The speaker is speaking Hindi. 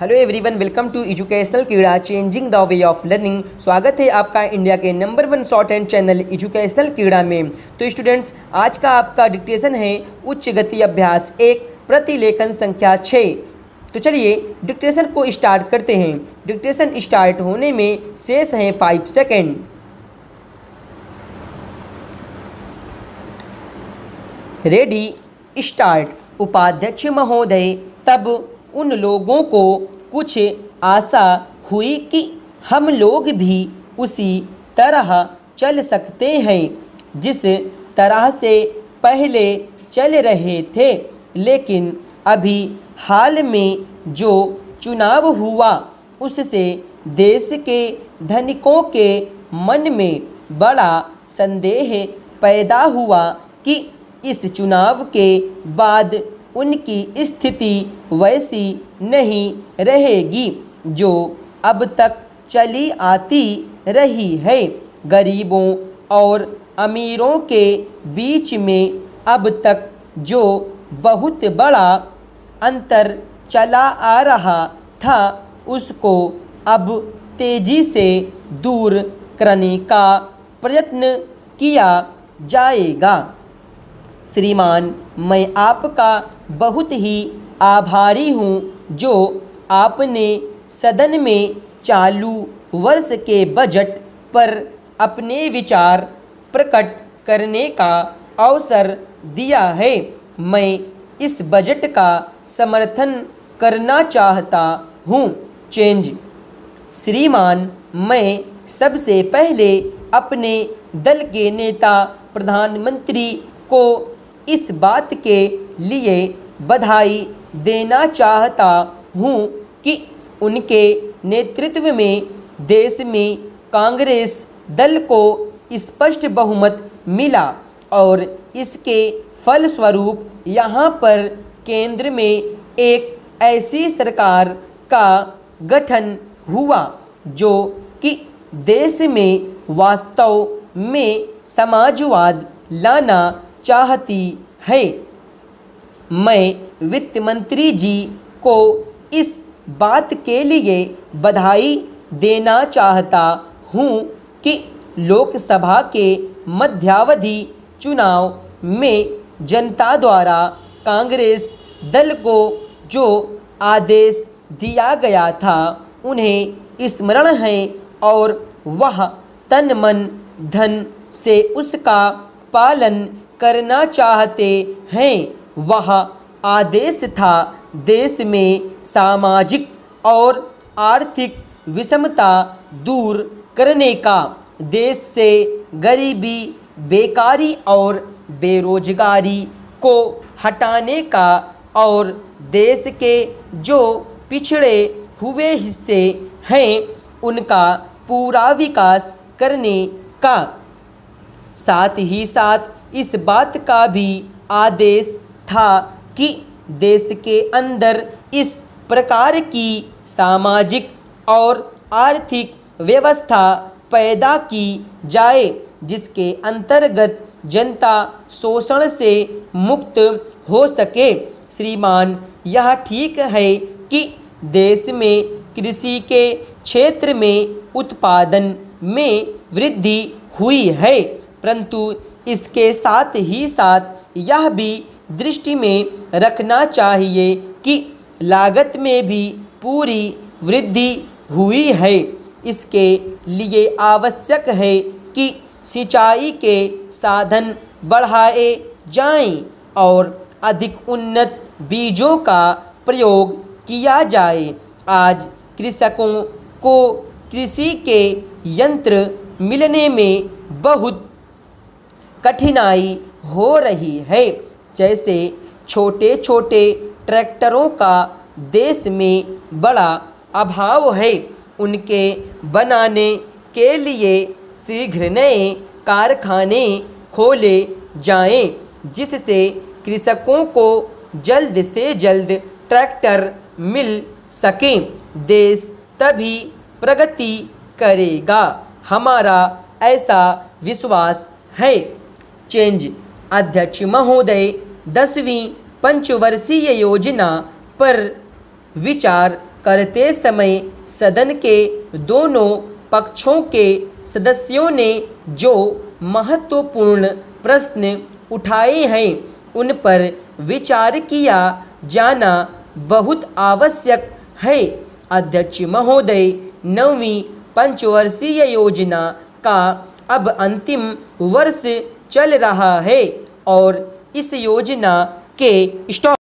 Hello everyone, welcome to educational Keeda changing the way of learning. स्वागत है आपका इंडिया के number 1 shorthand channel educational Keeda में। तो स्टूडेंट्स, आज का आपका डिक्टेशन है उच्च गति अभ्यास 1 प्रतिलेखन संख्या 6। तो चलिए डिक्टेशन को स्टार्ट करते हैं। डिक्टेशन स्टार्ट होने में शेष हैं 5 सेकेंड। Ready start. उपाध्यक्ष महोदय, तब उन लोगों को कुछ आशा हुई कि हम लोग भी उसी तरह चल सकते हैं जिस तरह से पहले चल रहे थे, लेकिन अभी हाल में जो चुनाव हुआ उससे देश के धनिकों के मन में बड़ा संदेह पैदा हुआ कि इस चुनाव के बाद उनकी स्थिति वैसी नहीं रहेगी जो अब तक चली आती रही है। गरीबों और अमीरों के बीच में अब तक जो बहुत बड़ा अंतर चला आ रहा था उसको अब तेज़ी से दूर करने का प्रयत्न किया जाएगा। श्रीमान, मैं आपका बहुत ही आभारी हूँ जो आपने सदन में चालू वर्ष के बजट पर अपने विचार प्रकट करने का अवसर दिया है। मैं इस बजट का समर्थन करना चाहता हूँ। चेंज। श्रीमान, मैं सबसे पहले अपने दल के नेता प्रधानमंत्री को इस बात के लिए बधाई देना चाहता हूँ कि उनके नेतृत्व में देश में कांग्रेस दल को स्पष्ट बहुमत मिला और इसके फलस्वरूप यहाँ पर केंद्र में एक ऐसी सरकार का गठन हुआ जो कि देश में वास्तव में समाजवाद लाना चाहती है। मैं वित्त मंत्री जी को इस बात के लिए बधाई देना चाहता हूँ कि लोकसभा के मध्यावधि चुनाव में जनता द्वारा कांग्रेस दल को जो आदेश दिया गया था उन्हें स्मरण है और वह तन मन धन से उसका पालन करना चाहते हैं। वह आदेश था देश में सामाजिक और आर्थिक विषमता दूर करने का, देश से गरीबी, बेकारी और बेरोजगारी को हटाने का और देश के जो पिछड़े हुए हिस्से हैं उनका पूरा विकास करने का। साथ ही साथ इस बात का भी आदेश था कि देश के अंदर इस प्रकार की सामाजिक और आर्थिक व्यवस्था पैदा की जाए जिसके अंतर्गत जनता शोषण से मुक्त हो सके। श्रीमान, यह ठीक है कि देश में कृषि के क्षेत्र में उत्पादन में वृद्धि हुई है, परंतु इसके साथ ही साथ यह भी दृष्टि में रखना चाहिए कि लागत में भी पूरी वृद्धि हुई है। इसके लिए आवश्यक है कि सिंचाई के साधन बढ़ाए जाएं और अधिक उन्नत बीजों का प्रयोग किया जाए। आज कृषकों को कृषि के यंत्र मिलने में बहुत कठिनाई हो रही है। जैसे छोटे छोटे ट्रैक्टरों का देश में बड़ा अभाव है, उनके बनाने के लिए शीघ्र नए कारखाने खोले जाएं जिससे कृषकों को जल्द से जल्द ट्रैक्टर मिल सकें। देश तभी प्रगति करेगा, हमारा ऐसा विश्वास है। चेंज। अध्यक्ष महोदय, 10वीं पंचवर्षीय योजना पर विचार करते समय सदन के दोनों पक्षों के सदस्यों ने जो महत्वपूर्ण प्रश्न उठाए हैं उन पर विचार किया जाना बहुत आवश्यक है। अध्यक्ष महोदय, 9वीं पंचवर्षीय योजना का अब अंतिम वर्ष चल रहा है और इस योजना के स्टॉक